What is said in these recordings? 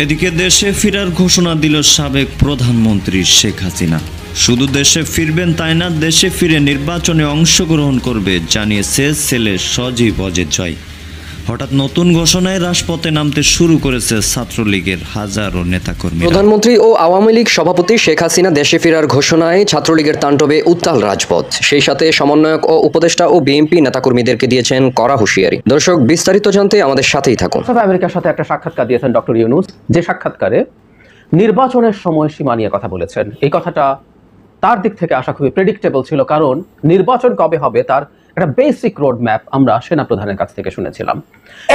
এদিকে দেশে ফেরার ঘোষণা দিল সাবেক প্রধানমন্ত্রী শেখ হাসিনা। শুধু দেশে ফিরবেন তাই না, দেশে ফিরে নির্বাচনে অংশগ্রহণ করবে জানিয়েছে ছেলে সজীব অজিত জয়। হঠাৎ নতুন ঘোষণায় রাজপথে নামতে শুরু করেছে ছাত্রলীগের হাজারো নেতাকর্মী। প্রধানমন্ত্রী ও আওয়ামী লীগ সভাপতি শেখ হাসিনা দেশে ফেরার ঘোষণায় ছাত্রলীগের তাণ্ডবে উত্তাল রাজপথ। সেই সাথে সমন্বয়ক ও উপদেষ্টা ও বিএনপি নেতাকর্মীদেরকে দিয়েছেন কড়া হুঁশিয়ারি। দর্শক, বিস্তারিত জানতে আমাদের সাথেই থাকুন। আমেরিকার সাথে একটা সাক্ষাৎকার দিয়েছেন ডক্টর ইউনূস, যে সাক্ষাৎকারে নির্বাচনের সময়সীমা নিয়ে কথা বলেছেন। এই কথাটা তার দিক থেকে আসা খুবই প্রেডিক্টেবল ছিল, কারণ নির্বাচন কবে হবে তার একটা বেসিক রোড ম্যাপ আমরা সেনাপ্রধানের কাছ থেকে শুনেছিলাম।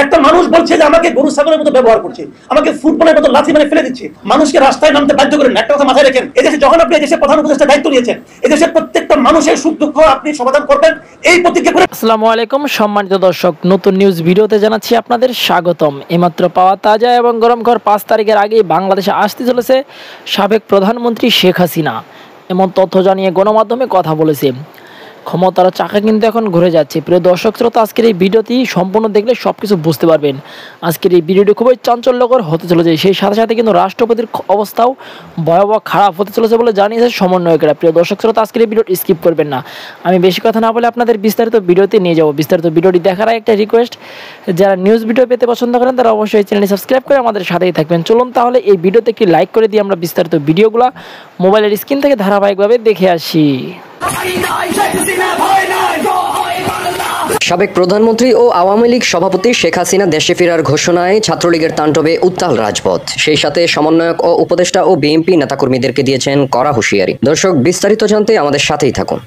একটা মানুষ বলছে যে আমাকে গরু ছাগলের মতো ব্যবহার করছে, আমাকে ফুটবলের মতো লাথি মেরে ফেলে দিচ্ছে, মানুষকে রাস্তায় নামতে বাধ্য করেন। একটা কথা মাথায় রাখেন, এদেশে যখন আপনি এদেশের প্রধান উপদেষ্টা দায়িত্ব নিয়েছেন, এদেশের প্রত্যেকটা মানুষের সুখ দুঃখ আপনি সমাধান করবেন, এই প্রতিজ্ঞা করে। আসসালামু আলাইকুম সম্মানিত দর্শক, নতুন নিউজ ভিডিওতে জানাচ্ছি আপনাদের স্বাগতম। এইমাত্র পাওয়া তাজা এবং গরম খবর, 5 তারিখের আগে বাংলাদেশে আসতে চলেছে সাবেক প্রধানমন্ত্রী শেখ হাসিনা, এমন তথ্য জানিয়ে গণমাধ্যমে কথা বলেছে। ক্ষমতার চাকা কিন্তু এখন ঘুরে যাচ্ছে। প্রিয় দর্শক শ্রোতা, আজকের এই ভিডিওটি সম্পূর্ণ দেখলে সব কিছু বুঝতে পারবেন। আজকের এই ভিডিওটি খুবই চাঞ্চল্যকর হতে চলেছে। সেই সাথে সাথে কিন্তু রাষ্ট্রপতির অবস্থাও ভয়াবহ খারাপ হতে চলেছে বলে জানিয়েছে সমন্বয়করা। প্রিয় দর্শক শ্রোতা, আজকের এই ভিডিওটি স্কিপ করবেন না। আমি বেশি কথা না বলে আপনাদের বিস্তারিত ভিডিওতে নিয়ে যাব। বিস্তারিত ভিডিওটি দেখার একটা রিকোয়েস্ট, যারা নিউজ ভিডিও পেতে পছন্দ করেন তারা অবশ্যই চ্যানেলটি সাবস্ক্রাইব করে আমাদের সাথেই থাকবেন। চলুন তাহলে এই ভিডিওতে একটি লাইক করে দিয়ে আমরা বিস্তারিত ভিডিওগুলো মোবাইলের স্ক্রিন থেকে ধারাবাহিকভাবে দেখে আসি। সাবেক প্রধানমন্ত্রী ও আওয়ামী লীগ সভাপতি শেখ হাসিনা দেশে ফেরার ঘোষণায় ছাত্রলীগের তাণ্ডবে উত্তাল রাজপথ। সেই সাথে সমন্বয়ক ও উপদেষ্টা ও বিএনপি নেতাকর্মীদেরকে দিয়েছেন কড়া হুঁশিয়ারি। দর্শক, বিস্তারিত জানতে আমাদের সাথেই থাকুন।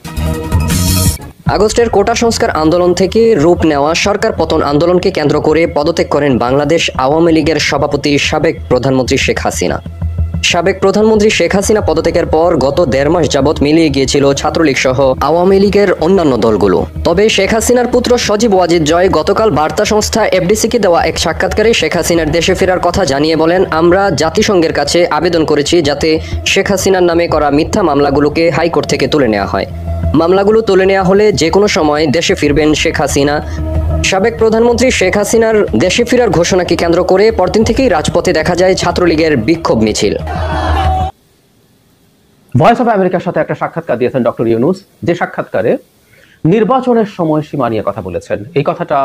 আগস্টের কোটা সংস্কার আন্দোলন থেকে রূপ নেওয়া সরকার পতন আন্দোলনকে কেন্দ্র করে পদত্যাগ করেন বাংলাদেশ আওয়ামী লীগের সভাপতি সাবেক প্রধানমন্ত্রী শেখ হাসিনা। সাবেক প্রধানমন্ত্রী শেখ হাসিনা পদত্যাগের পর গত 1.5 মাস যাবৎ মিলিয়ে গিয়েছিল ছাত্রলীগ সহ আওয়ামী লীগের অন্যান্য দলগুলো। তবে শেখ হাসিনার পুত্র সজীব ওয়াজিদ জয় গতকাল বার্তা সংস্থা এফডিসিকে দেওয়া এক সাক্ষাৎকারে শেখ হাসিনার দেশে ফেরার কথা জানিয়ে বলেন, আমরা জাতিসংঘের কাছে আবেদন করেছি যাতে শেখ হাসিনার নামে করা মিথ্যা মামলাগুলোকে হাইকোর্ট থেকে তুলে নেওয়া হয়। মামলাগুলো তুলে নেওয়া হলে যে কোনো সময় দেশে ফিরবেন শেখ হাসিনা। সাবেক প্রধানমন্ত্রী শেখ হাসিনার দেশে ফেরার ঘোষণাকে কেন্দ্র করে পরদিন থেকেই রাজপথে দেখা যায় ছাত্রলীগের বিক্ষোভ মিছিল। ভয়েস অফ আমেরিকার সাথে একটা সাক্ষাৎকার দিয়েছেন ডক্টর ইউনূস, যে সাক্ষাৎকারে নির্বাচনের সময়সীমা নিয়ে কথা বলেছেন। এই কথাটা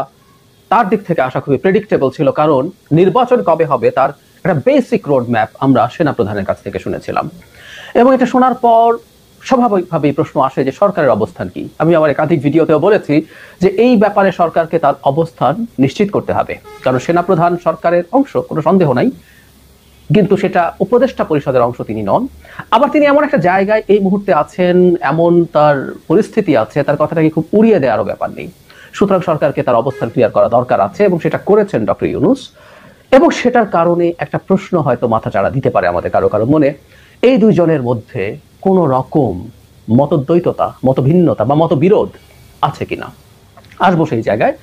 তার দিক থেকে আসা খুবই প্রেডিক্টেবল ছিল, কারণ নির্বাচন কবে হবে তার একটা বেসিক রোড ম্যাপ আমরা সেনাপ্রধানের কাছ থেকে শুনেছিলাম। এবং এটা শোনার পর স্বাভাবিকভাবেই প্রশ্ন আসে যে সরকারের অবস্থান কি। আমি আমার একাধিক ভিডিওতেও বলেছি যে এই ব্যাপারে সরকারকে তার অবস্থান নিশ্চিত করতে হবে, কারণ সেনাপ্রধান সরকারের অংশ, কোনো সন্দেহ নাই, কিন্তু সেটা উপদেষ্টা পরিষদের অংশ তিনি নন। আবার তিনি এমন একটা জায়গায় এই মুহূর্তে আছেন, এমন তার পরিস্থিতি আছে, তার কথাটাকে খুব উড়িয়ে দেওয়ারও ব্যাপার নেই। সুতরাং সরকারকে তার অবস্থান ক্লিয়ার করা দরকার আছে, এবং সেটা করেছেন ডক্টর ইউনূস। এবং সেটার কারণে একটা প্রশ্ন হয়তো মাথাচাড়া দিতে পারে আমাদের কারো কারো মনে, এই দুইজনের মধ্যে কোনো রকম মতদ্বৈততা, মতভিন্নতা বা মতবিরোধ আছে কিনা। আসবো সেই জায়গায়,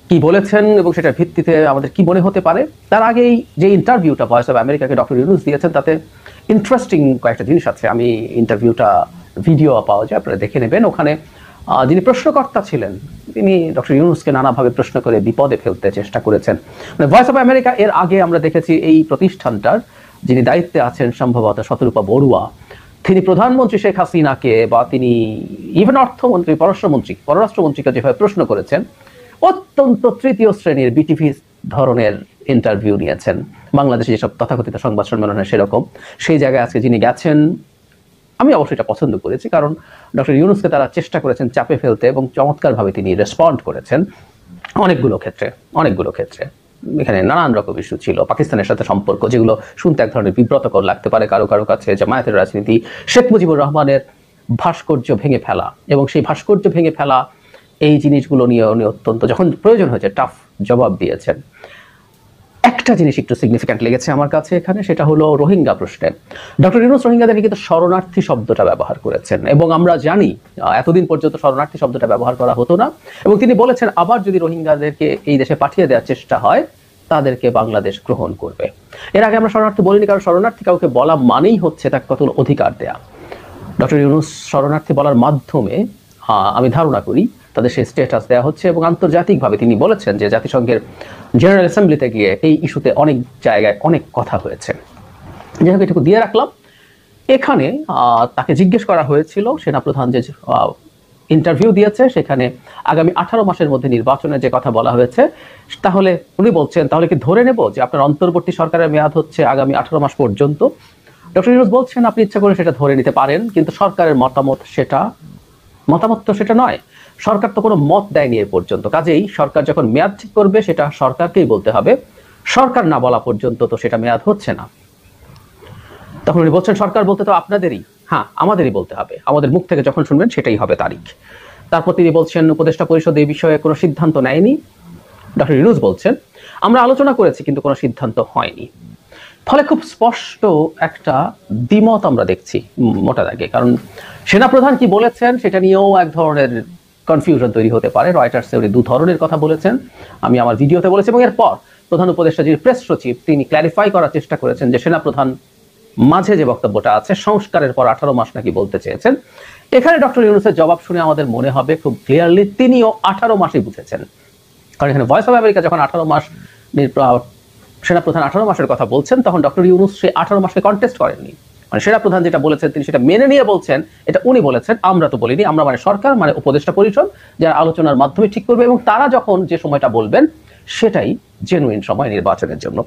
কি বলেছেন এবং সেটার ভিত্তিতে আমাদের কি মনে হতে পারে। তার আগেই যে ইন্টারভিউটা ভয়েস অফ আমেরিকাকে ডক্টর ইউনূস দিয়েছেন, তাতে ইন্টারেস্টিং কয়েকটা জিনিস আছে। আমি ইন্টারভিউটা ভিডিও পাওয়া যায়, আপনারা দেখে নেবেন। ওখানে যিনি প্রশ্নকর্তা ছিলেন তিনি ডক্টর ইউনূসকে নানাভাবে প্রশ্ন করে বিপদে ফেলতে চেষ্টা করেছেন। মানে ভয়েস অফ আমেরিকা এর আগে আমরা দেখেছি এই প্রতিষ্ঠানটার যিনি দায়িত্বে আছেন সম্ভবত শতরূপা বড়ুয়া, তিনি প্রধানমন্ত্রী শেখ হাসিনাকে বা তিনি ইভেন অর্থমন্ত্রী, পররাষ্ট্রমন্ত্রীকে যেভাবে প্রশ্ন করেছেন, অত্যন্ত তৃতীয় শ্রেণীর বিটিভি ধরনের ইন্টারভিউ নিয়েছেন। বাংলাদেশে যেসব তথাকথিত সংবাদ সম্মেলন হয় সেরকম। সেই জায়গায় আজকে যিনি গেছেন, আমি অবশ্যই এটা পছন্দ করেছি, কারণ ডক্টর ইউনূসকে তারা চেষ্টা করেছেন চাপে ফেলতে, এবং চমৎকারভাবে তিনি রেসপন্ড করেছেন অনেকগুলো ক্ষেত্রে। এখানে নানান রকম ইস্যু ছিল, পাকিস্তানের সাথে সম্পর্ক, যেগুলো শুনতে এক ধরনের বিব্রতকর লাগতে পারে কারো কারো কাছে, জামায়াতের রাজনীতি, শেখ মুজিবুর রহমানের ভাস্কর্য ভেঙে ফেলা, এবং সেই ভাস্কর্য ভেঙে ফেলা এই জিনিসগুলো নিয়ে উনি অত্যন্ত, যখন প্রয়োজন হয়েছে, টাফ জবাব দিয়েছেন। একটা জিনিস একটু সিগনিফিক্যান্ট লেগেছে আমার কাছে এখানে, সেটা হলো রোহিঙ্গা প্রশ্নে। ডক্টর ইউনূস রোহিঙ্গাদের কিন্তু শরণার্থী শব্দটা ব্যবহার করেছেন, এবং আমরা জানি এতদিন পর্যন্ত শরণার্থী শব্দটা ব্যবহার করা হতো না। এবং তিনি বলেছেন আবার যদি রোহিঙ্গাদেরকে এই দেশে পাঠিয়ে দেওয়ার চেষ্টা হয় তাদেরকে বাংলাদেশ গ্রহণ করবে। এর আগে আমরা শরণার্থী বলিনি, কারণ শরণার্থী কাউকে বলা মানেই হচ্ছে তাকে কতগুলো অধিকার দেয়া। ডক্টর ইউনূস শরণার্থী বলার মাধ্যমে আমি ধারণা করি তাদের সেই স্ট্যাটাস দেওয়া হচ্ছে, এবং আন্তর্জাতিকভাবে তিনি বলেছেন যে জাতিসংঘের জেনারেল অ্যাসেম্বলিতে গিয়ে এই ইস্যুতে অনেক জায়গায় অনেক কথা হয়েছে। যাই হোক, এটুকু দিয়ে রাখলাম। এখানে তাকে জিজ্ঞেস করা হয়েছিল, সেনাপ্রধান যে ইন্টারভিউ দিয়েছে সেখানে আগামী 18 মাসের মধ্যে নির্বাচনের যে কথা বলা হয়েছে, তাহলে উনি বলছেন তাহলে কি ধরে নেব যে আপনার অন্তর্বর্তী সরকারের মেয়াদ হচ্ছে আগামী 18 মাস পর্যন্ত? ডক্টর ইউনূস বলছেন আপনি ইচ্ছা করে সেটা ধরে নিতে পারেন, কিন্তু সরকারের মতামত তো সেটা নয়। সরকার তো কোনো মত দেয়নি এ পর্যন্ত, কাজেই সরকার যখন মেয়াদ ঠিক করবে সেটা সরকারকেই বলতে হবে। সরকার না বলা পর্যন্ত তো সেটা মেয়াদ হচ্ছে না। তখন উনি বলছেন সরকার বলতে তো আপনাদেরই, হ্যাঁ আমাদেরই বলতে হবে, আমাদের মুখ থেকে যখন শুনবেন সেটাই হবে তারিখ। তারপর তিনি বলছেন উপদেষ্টা পরিষদ এই বিষয়ে কোনো সিদ্ধান্ত নেয়নি। ডক্টর ইউনূস বলছেন আমরা আলোচনা করেছি কিন্তু কোনো সিদ্ধান্ত হয়নি। ফলে খুব স্পষ্ট একটা দ্বিমত আমরা দেখছি মোটা দাগে। কারণ সেনাপ্রধান কি বলেছেন সেটা নিয়েও এক ধরনের কনফিউশন তৈরি হতে পারে। রয়টার্সে উনি 2 ধরনের কথা বলেছেন, আমি আমার ভিডিওতে বলেছি, এবং এরপর প্রধান উপদেষ্টা যিনি প্রেস সচিব তিনি ক্ল্যারিফাই করার চেষ্টা করেছেন যে সেনাপ্রধান মাঝে যে বক্তব্যটা আছে সংস্কারের পর 18 মাস নাকি বলতে চেয়েছেন। এখানে ডক্টর ইউনূসের জবাব শুনে আমাদের মনে হবে খুব ক্লিয়ারলি তিনিও 18 মাসই বুঝেছেন। কারণ এখানে ভয়েস অফ আমেরিকা যখন 18 মাস সেনাপ্রধান 18 মাসের কথা বলছেন, তখন ডক্টর ইউনূস সেই 18 মাসকে কন্টেস্ট করেননি। মানে সেনাপ্রধান যেটা বলেছেন তিনি সেটা মেনে নিয়ে বলছেন, এটা উনি বলেছেন, আমরা তো বলিনি। আমরা মানে সরকার, মানে উপদেষ্টা পরিষদ, যারা আলোচনার মাধ্যমে ঠিক করবে, এবং তারা যখন যে সময়টা বলবেন সেটাই জেনুইন সময় নির্বাচনের জন্য।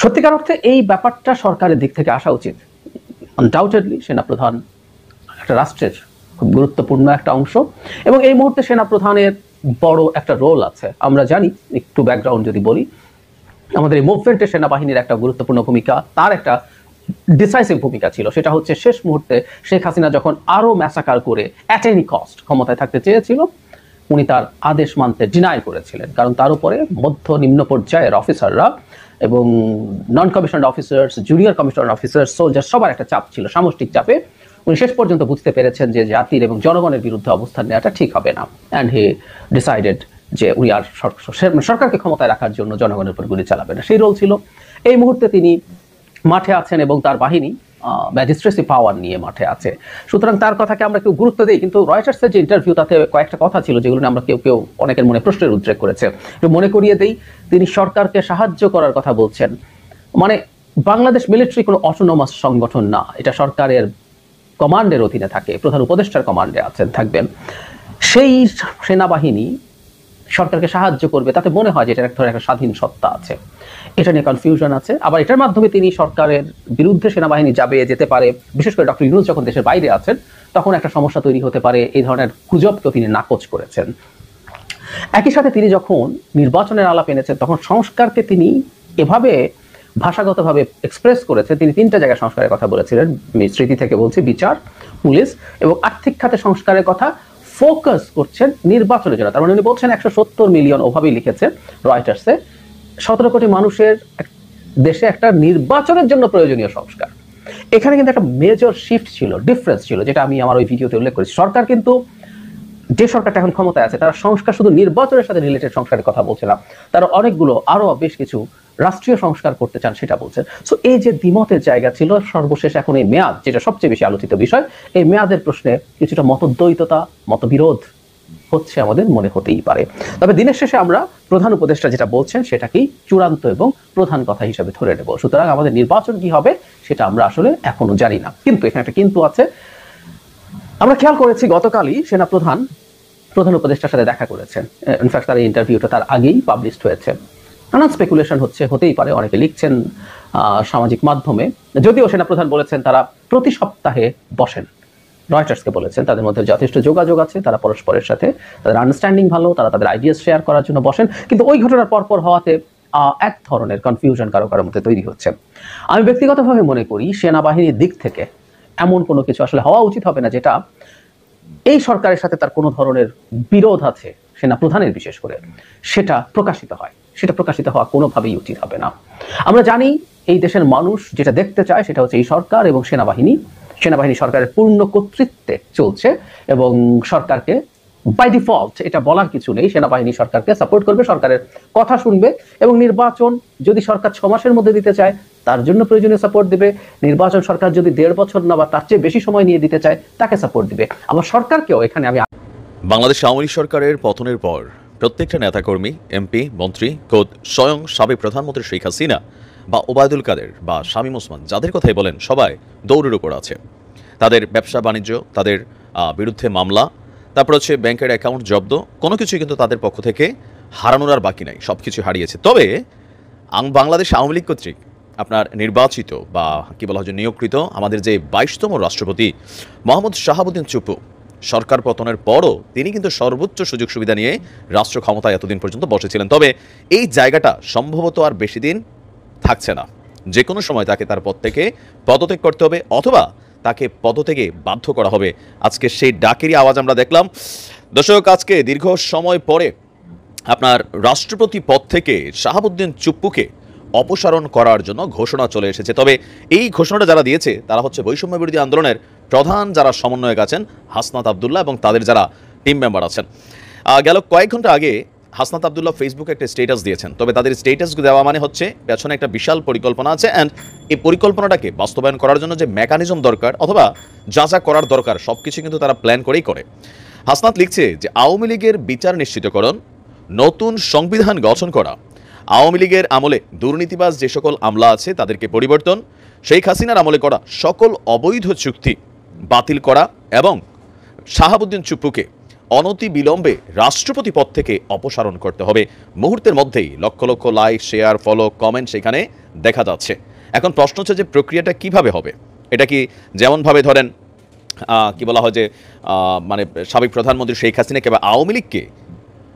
সত্যিকার অর্থে এই ব্যাপারটা সরকারের দিক থেকে আসা উচিত। আনডাউটেডলি সেনাপ্রধান একটা রাষ্ট্রের খুব গুরুত্বপূর্ণ একটা অংশ, এবং এই মুহূর্তে সেনাপ্রধানের বড় একটা রোল আছে। আমরা জানি, একটু ব্যাকগ্রাউন্ড যদি বলি, আমাদের এই মুভমেন্টে সেনাবাহিনীর একটা গুরুত্বপূর্ণ ভূমিকা, তার একটা ডিসাইসিভ ভূমিকা ছিল। সেটা হচ্ছে শেষ মুহূর্তে শেখ হাসিনা যখন আরো ম্যাসাকার করে অ্যাট এনি কস্ট ক্ষমতায় থাকতে চেয়েছিল, উনি তার আদেশ মানতে ডিনাই করেছিলেন। কারণ তার উপরে মধ্য নিম্ন পর্যায়ের অফিসাররা এবং non commissioner officers, junior commissioner officer, soldier সবার একটা চাপ ছিল, সামষ্টিক চাপে উনি শেষ পর্যন্ত বুঝতে পেরেছেন যে জাতির এবং জনগণের বিরুদ্ধে অবস্থান নেওয়াটা ঠিক হবে না। অ্যান্ড হি ডিসাইডেড যে উনি আর সরকারকে ক্ষমতায় রাখার জন্য জনগণের উপর গুলি চালাবে না, সেই রোল ছিল। এই মুহূর্তে তিনি মাঠে আছেন এবং তার বাহিনী ম্যাজিস্ট্রেসি পাওয়ার নিয়ে মাঠে আছে। সুতরাং তার কথাকে আমরা কেউ গুরুত্ব দিই, কিন্তু রয়টার্সের যে ইন্টারভিউ তাতে কয়েকটা কথা ছিল যেগুলো আমরা কেউ অনেকের মনে প্রশ্নের উদ্রেক করেছে। একটু মনে করিয়ে দেই, তিনি সরকারকে সাহায্য করার কথা বলছেন। মানে বাংলাদেশ মিলিটারি কোনো অটোনমাস সংগঠন না, এটা সরকারের কমান্ডের অধীনে থাকে, প্রধান উপদেষ্টার কমান্ডে থাকবেন। সেই সেনাবাহিনী সরকারকে সাহায্য করবে, তাতে মনে হয় যে এটার এক ধরনের একটা স্বাধীন সত্তা আছে। এটা নিয়ে কনফিউশন আছে। আবার এটার মাধ্যমে তিনি সরকারের বিরুদ্ধে সেনাবাহিনী যেতে পারে, বিশেষ করে ডক্টর ইউনূস যখন দেশের বাইরে আছেন তখন একটা সমস্যা তৈরি হতে পারে, এই ধরনের গুজবকেও তিনি নাকচ করেছেন। একই সাথে তিনি যখন নির্বাচনের আলাপ এনেছেন তখন সংস্কারকে তিনি এভাবে ভাষাগতভাবে এক্সপ্রেস করেছেন। তিনি 3টা জায়গায় সংস্কারের কথা বলেছিলেন, আমি স্মৃতি থেকে বলছি, বিচার, পুলিশ এবং আর্থিক খাতে সংস্কারের কথা ফোকাস করছেন নির্বাচনের জন্য। তার মানে উনি বলছেন 170 মিলিয়ন, ওভাবেই লিখেছে রয়টার্সে, 17 কোটি মানুষের দেশে একটা নির্বাচনের জন্য প্রয়োজনীয় সংস্কার। এখানে কিন্তু একটা মেজর শিফট ছিল, ডিফারেন্স ছিল, যেটা আমি আমার ওই ভিডিওতে উল্লেখ করেছি। সরকার কিন্তু, যে সরকারটা এখন ক্ষমতায় আছে, তারা সংস্কার শুধু নির্বাচনের সাথে রিলেটেড সংস্কারের কথা বলছে না, তারা অনেকগুলো আরো বেশ কিছু রাষ্ট্রীয় সংস্কার করতে চান, সেটা বলছেন। সো এই যে দ্বিমতের জায়গা ছিল, সর্বশেষ এখন এই মেয়াদ, যেটা সবচেয়ে বেশি আলোচিত বিষয়, এই মেয়াদের প্রশ্নে কিছুটা মতদ্বৈততা, মতবিরোধ হচ্ছে, আমাদের মনে হতেই পারে। তবে দিনের শেষে আমরা প্রধান উপদেষ্টা যেটা বলছেন সেটাকেই চূড়ান্ত এবং প্রধান কথা হিসেবে ধরে নেব। সুতরাং আমাদের নির্বাচন কি হবে সেটা আমরা আসলে এখনো জানি না। কিন্তু এখানে একটা কিন্তু আছে। আমরা খেয়াল করেছি গতকালই প্রধান উপদেষ্টার সাথে দেখা করেছেন। ইনফ্যাক্ট তার ইন্টারভিউটা তার আগেই পাবলিশড হয়েছে। নানান স্পেকুলেশন হতেই পারে, অনেকে লিখছেন সামাজিক মাধ্যমে। যদিও সেনাপ্রধান বলেছেন তারা প্রতি সপ্তাহে বসেন, রয়টার্সকে বলেছেন তাদের মধ্যে যথেষ্ট যোগাযোগ আছে, তারা পরস্পরের সাথে তাদের আন্ডারস্ট্যান্ডিং ভালো, তারা তাদের আইডিয়াস শেয়ার করার জন্য বসেন। কিন্তু ওই ঘটনার পরপর হওয়াতে এক ধরনের কনফিউশন কারো মধ্যে তৈরি হচ্ছে। আমি ব্যক্তিগতভাবে মনে করি সেনাবাহিনীর দিক থেকে এমন কোনো কিছু আসলে হওয়া উচিত হবে না যেটা এই সরকারের সাথে তার কোনো ধরনের বিরোধ আছে, সেনাপ্রধানের বিশেষ করে, সেটা প্রকাশিত হয়। সেটা প্রকাশিত হওয়া কোনোভাবেই উচিত হবে না। আমরা জানি এই দেশের মানুষ যেটা দেখতে চায় সেটা হচ্ছে এই সরকার এবং সেনাবাহিনী সরকারের পূর্ণ কর্তৃত্বে চলছে, এবং সরকারকে বাই ডিফল্ট এটা বলার কিছু নেই, সেনাবাহিনী সরকারকে সাপোর্ট করবে, সরকারের কথা শুনবে, এবং নির্বাচন যদি সরকার 6 মাসের মধ্যে দিতে চায় তার জন্য প্রয়োজনীয় সাপোর্ট দিবে। নির্বাচন সরকার যদি 1.5 বছর না বা তার চেয়ে বেশি সময় নিয়ে দিতে চায় তাকে সাপোর্ট দিবে। আবার সরকারকেও এখানে বাংলাদেশ আওয়ামী লীগ সরকারের পতনের পর প্রত্যেকটা নেতাকর্মী, এমপি, মন্ত্রী, খোদ স্বয়ং সাবেক প্রধানমন্ত্রী শেখ হাসিনা বা ওবায়দুল কাদের বা শামীম ওসমান, যাদের কথাই বলেন, সবাই দৌড়ের উপর আছে। তাদের ব্যবসা বাণিজ্য, তাদের বিরুদ্ধে মামলা, তারপর হচ্ছে ব্যাংকের অ্যাকাউন্ট জব্দ, কোনো কিছুই কিন্তু তাদের পক্ষ থেকে হারানোর আর বাকি নাই, সব কিছু হারিয়েছে। তবে বাংলাদেশ আওয়ামী লীগ কর্তৃক আপনার নির্বাচিত বা কি বলা হয় নিয়োগকৃত আমাদের যে 22তম রাষ্ট্রপতি মোহাম্মদ শাহাবুদ্দিন চুপ্পু, সরকার পতনের পরও তিনি কিন্তু সর্বোচ্চ সুযোগ সুবিধা নিয়ে রাষ্ট্র ক্ষমতায় এতদিন পর্যন্ত বসেছিলেন। তবে এই জায়গাটা সম্ভবত আর বেশি দিন থাকছে না। যে কোনো সময় তাকে তার পদ থেকে পদত্যাগ করতে হবে, অথবা তাকে পদত্যাগে বাধ্য করা হবে। আজকে সেই ডাকেরই আওয়াজ আমরা দেখলাম। দর্শক, আজকে দীর্ঘ সময় পরে আপনার রাষ্ট্রপতি পদ থেকে শাহাবুদ্দিন চুপ্পুকে অপসারণ করার জন্য ঘোষণা চলে এসেছে। তবে এই ঘোষণাটা যারা দিয়েছে তারা হচ্ছে বৈষম্য বিরোধী আন্দোলনের প্রধান যারা সমন্বয়ক আছেন হাসনাত আবদুল্লাহ এবং তাদের যারা টিম মেম্বার আছেন। গেল কয়েক ঘন্টা আগে হাসনাত আবদুল্লাহ ফেসবুকে একটা স্ট্যাটাস দিয়েছেন। তবে তাদের স্ট্যাটাস দেওয়া মানে হচ্ছে পেছনে একটা বিশাল পরিকল্পনা আছে, অ্যান্ড এই পরিকল্পনাটাকে বাস্তবায়ন করার জন্য যে মেকানিজম দরকার অথবা যা যা করার দরকার সব কিছু কিন্তু তারা প্ল্যান করেই করে। হাসনাত লিখছে যে আওয়ামী লীগের বিচার নিশ্চিতকরণ, নতুন সংবিধান গঠন করা, আওয়ামী লীগের আমলে দুর্নীতিবাজ যে সকল আমলা আছে তাদেরকে পরিবর্তন, শেখ হাসিনার আমলে করা সকল অবৈধ চুক্তি বাতিল করা এবং শাহাবুদ্দিন চুপ্পুকে অনতি বিলম্বে রাষ্ট্রপতি পদ থেকে অপসারণ করতে হবে। মুহূর্তের মধ্যেই lakh lakh like, share, follow, comment সেখানে দেখা যাচ্ছে। এখন প্রশ্ন হচ্ছে যে প্রক্রিয়াটা কিভাবে হবে। এটা কি যেমনভাবে ধরেন কি বলা হয় যে মানে সাবেক প্রধানমন্ত্রী শেখ হাসিনাকে বা আওয়ামী লীগকে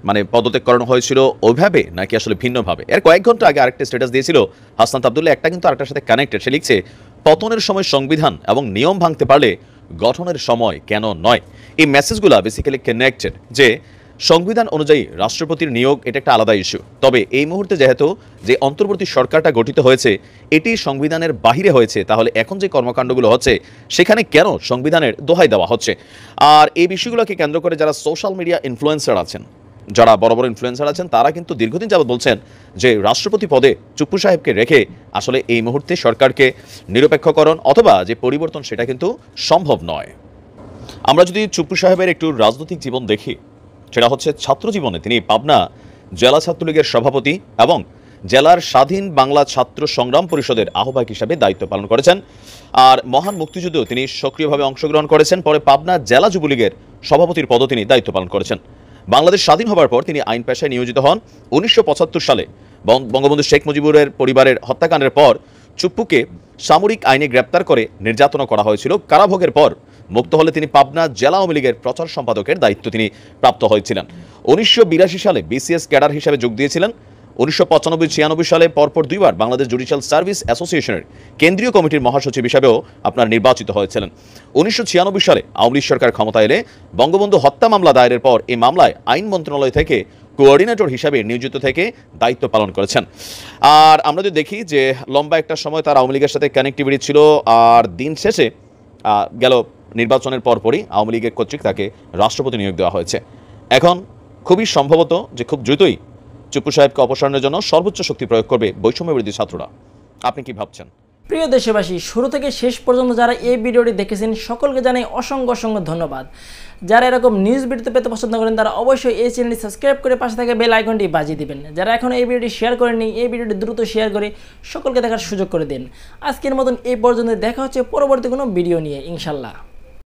মানে পদত্যাগ করানো হয়েছিল ওইভাবে, নাকি আসলে ভিন্নভাবে? এর কয়েক ঘন্টা আগে আরেকটা স্ট্যাটাস দিয়েছিল হাসনাত আবদুল্লাহ, একটা কিন্তু আরেকটার সাথে কানেক্টেড। সে লিখছে পতনের সময় সংবিধান এবং নিয়ম ভাঙতে পারলে গঠনের সময় কেন নয়। এই মেসেজগুলো বেসিক্যালি কানেক্টেড যে সংবিধান অনুযায়ী রাষ্ট্রপতির নিয়োগ এটা একটা আলাদা ইস্যু। তবে এই মুহূর্তে যেহেতু যে অন্তর্বর্তী সরকারটা গঠিত হয়েছে এটি সংবিধানের বাহিরে হয়েছে, তাহলে এখন যে কর্মকাণ্ডগুলো হচ্ছে সেখানে কেন সংবিধানের দোহাই দেওয়া হচ্ছে? আর এই বিষয়গুলোকে কেন্দ্র করে যারা সোশ্যাল মিডিয়া ইনফ্লুয়েন্সার আছেন, যারা বড় বড় ইনফ্লুয়েন্সার আছেন, তারা কিন্তু দীর্ঘদিন যাবত বলছেন যে রাষ্ট্রপতি পদে চুপ্পু সাহেবকে রেখে আসলে এই মুহূর্তে সরকারকে নিরপেক্ষকরণ অথবা যে পরিবর্তন সেটা কিন্তু সম্ভব নয়। আমরা যদি চুপ্পু সাহেবের একটু রাজনৈতিক জীবন দেখি, সেটা হচ্ছে ছাত্র জীবনে তিনি পাবনা জেলা ছাত্রলীগের সভাপতি এবং জেলার স্বাধীন বাংলা ছাত্র সংগ্রাম পরিষদের আহ্বায়ক হিসাবে দায়িত্ব পালন করেছেন। আর মহান মুক্তিযুদ্ধেও তিনি সক্রিয়ভাবে অংশগ্রহণ করেছেন। পরে পাবনা জেলা যুবলীগের সভাপতির পদও তিনি দায়িত্ব পালন করেছেন। বাংলাদেশ স্বাধীন হবার পর তিনি আইন পেশায় নিয়োজিত হন। 1975 সালে বঙ্গবন্ধু শেখ মুজিবুরের পরিবারের হত্যাকাণ্ডের পর চুপ্পুকে সামরিক আইনে গ্রেপ্তার করে নির্যাতন করা হয়েছিল। কারাভোগের পর মুক্ত হলে তিনি পাবনা জেলা আওয়ামী লীগের প্রচার সম্পাদকের দায়িত্ব তিনি প্রাপ্ত হয়েছিলেন। 1982 সালে বিসিএস ক্যাডার হিসেবে যোগ দিয়েছিলেন। 1995-96 সালে পরপর দুইবার বাংলাদেশ জুডিশিয়াল সার্ভিস অ্যাসোসিয়েশনের কেন্দ্রীয় কমিটির মহাসচিব হিসেবেও আপনার নির্বাচিত হয়েছিলেন। 1996 সালে আওয়ামী লীগ সরকার ক্ষমতায় এলে বঙ্গবন্ধু হত্যা মামলা দায়েরের পর এই মামলায় আইন মন্ত্রণালয় থেকে কোঅর্ডিনেটর হিসাবে নিয়োজিত থেকে দায়িত্ব পালন করেছেন। আর আমরা যদি দেখি যে লম্বা একটা সময় তার আওয়ামী লীগের সাথে কানেক্টিভিটি ছিল। আর দিন শেষে গেল নির্বাচনের পরপরই আওয়ামী লীগের কর্তৃক তাকে রাষ্ট্রপতি নিয়োগ দেওয়া হয়েছে। এখন খুবই সম্ভবত যে খুব দ্রুতই চুপ্পু সাহেবকে অপসারণের জন্য সর্বোচ্চ শক্তি প্রয়োগ করবে বৈষম্য বিরোধী ছাত্ররা। আপনি কি ভাবছেন? প্রিয় দেশবাসী, শুরু থেকে শেষ পর্যন্ত যারা এই ভিডিওটি দেখেছেন সকলকে জানাই অসংখ্য অসংখ্য ধন্যবাদ। যারা এরকম নিউজ ভিডিও পেতে পছন্দ করেন তারা অবশ্যই এই চ্যানেলটি সাবস্ক্রাইব করে পাশে থাকা বেল আইকনটি বাজিয়ে দিবেন। যারা এখন এই ভিডিওটি শেয়ার করেননি, এই ভিডিওটি দ্রুত শেয়ার করে সকলকে দেখার সুযোগ করে দিন। আজকের মতন এই পর্যন্ত দেখা হচ্ছে পরবর্তী কোনো ভিডিও নিয়ে ইনশাল্লাহ।